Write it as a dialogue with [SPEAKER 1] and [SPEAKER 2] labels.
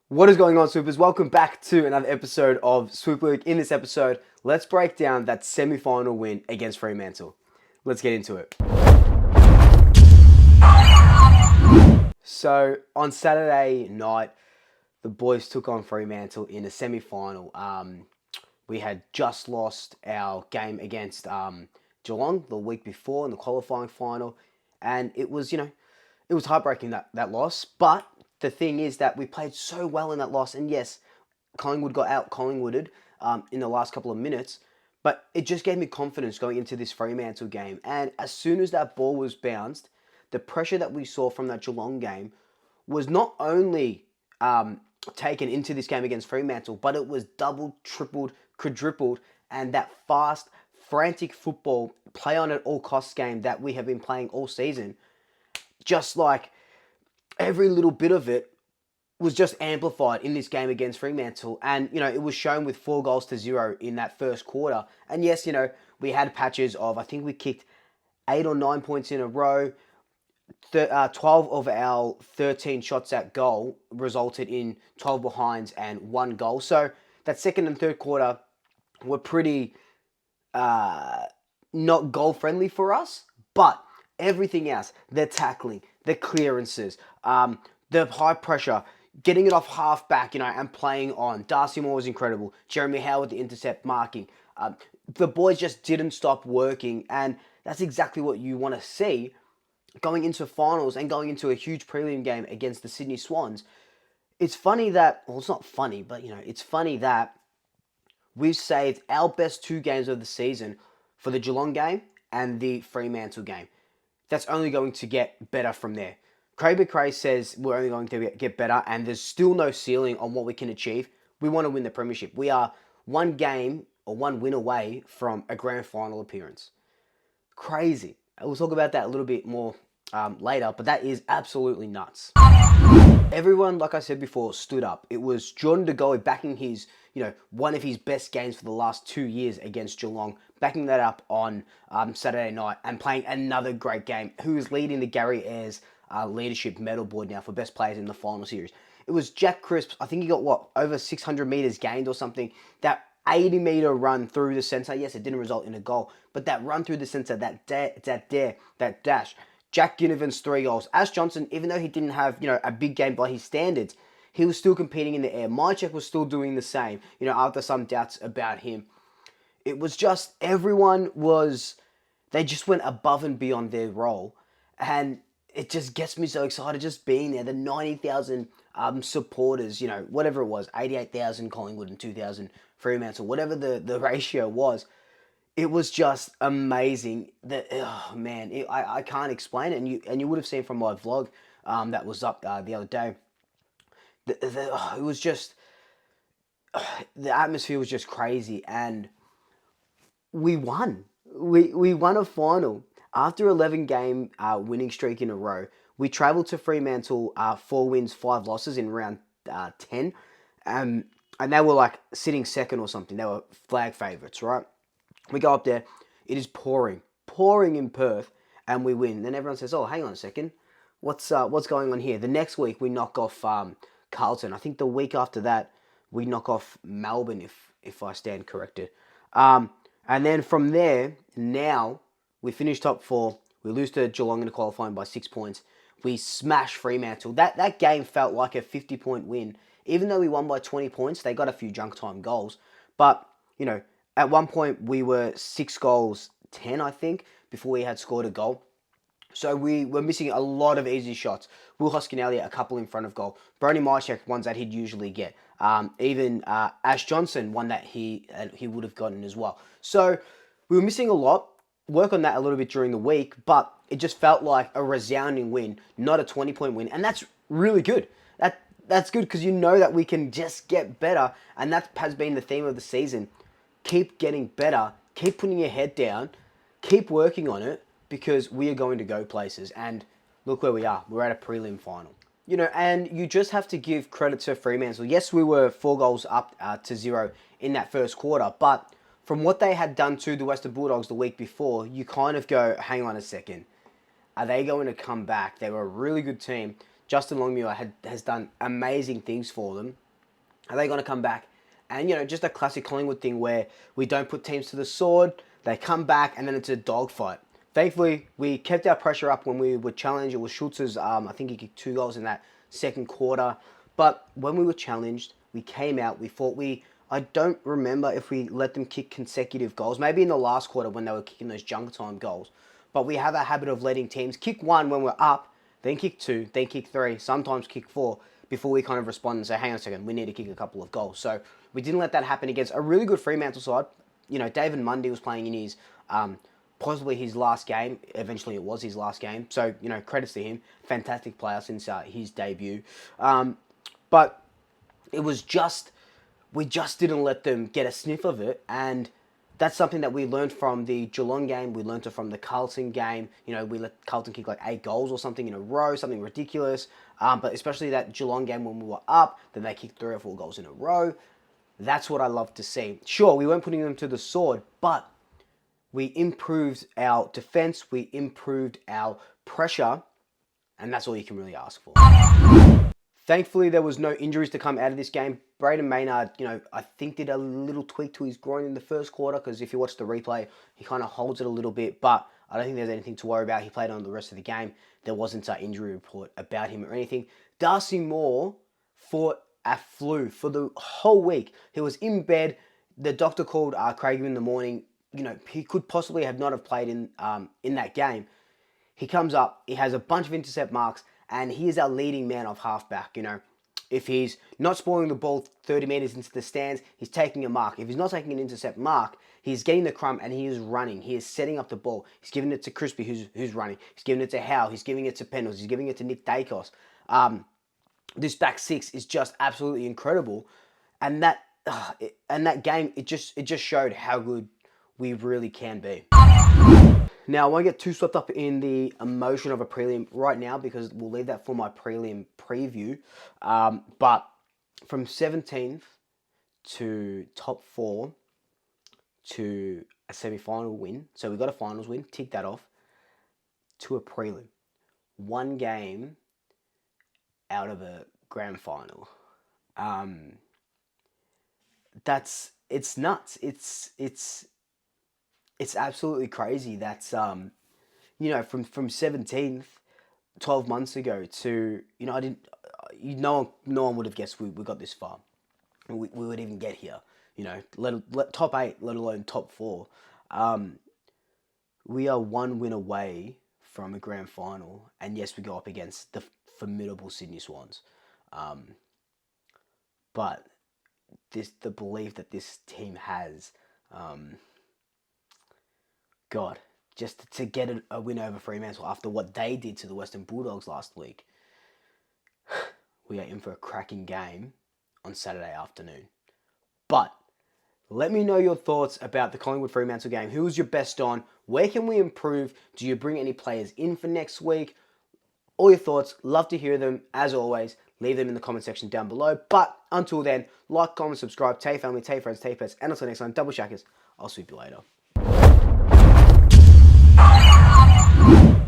[SPEAKER 1] What is going on, Swoopers? Welcome back to another episode of Swoop League. In this episode, let's break down that semi-final win against Fremantle. Let's get into it. So, on Saturday night, the boys took on Fremantle in a semi-final. We had just lost our game against Geelong the week before in the qualifying final, and it was, it was heartbreaking that loss. But the thing is that we played so well in that loss, and yes, Collingwood got out Collingwooded in the last couple of minutes, but it just gave me confidence going into this Fremantle game. And as soon as that ball was bounced, the pressure that we saw from that Geelong game was not only taken into this game against Fremantle, but it was doubled, tripled, quadrupled, and that fast, frantic football, play on at all costs game that we have been playing all season, just like every little bit of it was just amplified in this game against Fremantle. And, it was shown with 4-0 in that first quarter. And yes, we had patches of, I think we kicked 8 or 9 points in a row. 12 of our 13 shots at goal resulted in 12 behinds and 1 goal. So that second and third quarter were pretty not goal friendly for us, but everything else, the tackling, the clearances, the high pressure, getting it off half back, and playing on. Darcy Moore was incredible. Jeremy Howe with the intercept marking. The boys just didn't stop working, and that's exactly what you want to see going into finals and going into a huge prelim game against the Sydney Swans. It's funny that, well, it's not funny, but it's funny that we've saved our best 2 games of the season for the Geelong game and the Fremantle game. That's only going to get better from there. Craig McRae says we're only going to get better, and there's still no ceiling on what we can achieve. We want to win the premiership. We are 1 game or 1 win away from a grand final appearance. Crazy. We'll talk about that a little bit more later, but that is absolutely nuts. Everyone, like I said before, stood up. It was Jordan De Goey backing his, one of his best games for the last 2 years against Geelong, backing that up on Saturday night and playing another great game. Who is leading the Gary Ayres leadership medal board now for best players in the final series? It was Jack Crisp. I think he got over 600 meters gained or something. That 80-meter run through the center. Yes, it didn't result in a goal, but that run through the center, that dash. Jack Ginnivan's 3 goals. Ash Johnson, even though he didn't have, a big game by his standards, he was still competing in the air. Mychek was still doing the same, after some doubts about him. It was just, they just went above and beyond their role. And it just gets me so excited just being there. The 90,000 supporters, whatever it was, 88,000 Collingwood and 2,000 Fremantle, whatever the ratio was. It was just amazing. I can't explain it. And you would have seen from my vlog that was up the other day. It was just, the atmosphere was just crazy, and we won. We won a final after 11-game winning streak in a row. We travelled to Fremantle, 4 wins, 5 losses in round 10, and they were like sitting second or something. They were flag favourites, right? We go up there. It is pouring in Perth, and we win. Then everyone says, "Oh, hang on a second, what's going on here?" The next week we knock off Carlton. I think the week after that we knock off Melbourne, if I stand corrected. And then from there, now we finish top 4. We lose to Geelong in the qualifying by 6 points. We smash Fremantle. That game felt like a 50-point win. Even though we won by 20 points, they got a few junk time goals. But, at one point we were 6 goals 10, I think, before we had scored a goal. So we were missing a lot of easy shots. Will Hoskin-Elliott, a couple in front of goal. Brody Mychek, ones that he'd usually get. Even Ash Johnson, one that he would have gotten as well. So we were missing a lot. Work on that a little bit during the week, but it just felt like a resounding win, not a 20-point win. And that's really good. That's good because you know that we can just get better, and that has been the theme of the season. Keep getting better. Keep putting your head down. Keep working on it, because we are going to go places. And look where we are. We're at a prelim final. And you just have to give credit to Fremantle. Yes, we were 4 goals up to 0 in that first quarter, but from what they had done to the Western Bulldogs the week before, you kind of go, hang on a second. Are they going to come back? They were a really good team. Justin Longmuir has done amazing things for them. Are they going to come back? And, just a classic Collingwood thing where we don't put teams to the sword, they come back, and then it's a dogfight. Thankfully, we kept our pressure up when we were challenged. It was Schultz's, I think he kicked 2 goals in that second quarter. But when we were challenged, we came out, we fought. I don't remember if we let them kick consecutive goals. Maybe in the last quarter when they were kicking those junk time goals. But we have a habit of letting teams kick 1 when we're up, then kick 2, then kick 3, sometimes kick 4, before we kind of respond and say, hang on a second, we need to kick a couple of goals. So we didn't let that happen against a really good Fremantle side. David Mundy was playing in his, possibly his last game. Eventually it was his last game. So, credits to him. Fantastic player since his debut. But it was we just didn't let them get a sniff of it. And that's something that we learned from the Geelong game. We learned it from the Carlton game. We let Carlton kick like 8 goals or something in a row, something ridiculous. But especially that Geelong game when we were up, then they kicked 3 or 4 goals in a row. That's what I love to see. Sure, we weren't putting them to the sword, but we improved our defense, we improved our pressure, and that's all you can really ask for. Thankfully, there was no injuries to come out of this game. Braden Maynard, I think did a little tweak to his groin in the first quarter, because if you watch the replay, he kind of holds it a little bit, but I don't think there's anything to worry about. He played on the rest of the game. There wasn't an injury report about him or anything. Darcy Moore fought a flu for the whole week. He was in bed. The doctor called Craig in the morning. He could possibly have not have played in that game. He comes up, he has a bunch of intercept marks, and he is our leading man off halfback. If he's not spoiling the ball 30 metres into the stands, he's taking a mark. If he's not taking an intercept mark, he's getting the crumb and he is running. He is setting up the ball. He's giving it to Crispy, who's running. He's giving it to Howe. He's giving it to Pendles. He's giving it to Nick Dacos. This back six is just absolutely incredible, and that game it just showed how good we really can be. Now, I won't get too swept up in the emotion of a prelim right now, because we'll leave that for my prelim preview. But from 17th to top 4 to a semi-final win, so we got a finals win, tick that off, to a prelim. 1 game out of a grand final. It's nuts. It's absolutely crazy. That's from 17th, 12 months ago to no one would have guessed we got this far. We would even get here. Let top 8, let alone top 4. We are 1 win away from a grand final, and yes, we go up against the formidable Sydney Swans. But the belief that this team has. God, just to get a win over Fremantle after what they did to the Western Bulldogs last week, we are in for a cracking game on Saturday afternoon. But let me know your thoughts about the Collingwood Fremantle game. Who was your best on? Where can we improve? Do you bring any players in for next week? All your thoughts, love to hear them. As always, leave them in the comment section down below. But until then, like, comment, subscribe, tell your family, tell your friends, tell your pets, and until next time, double shackers. I'll sweep you later.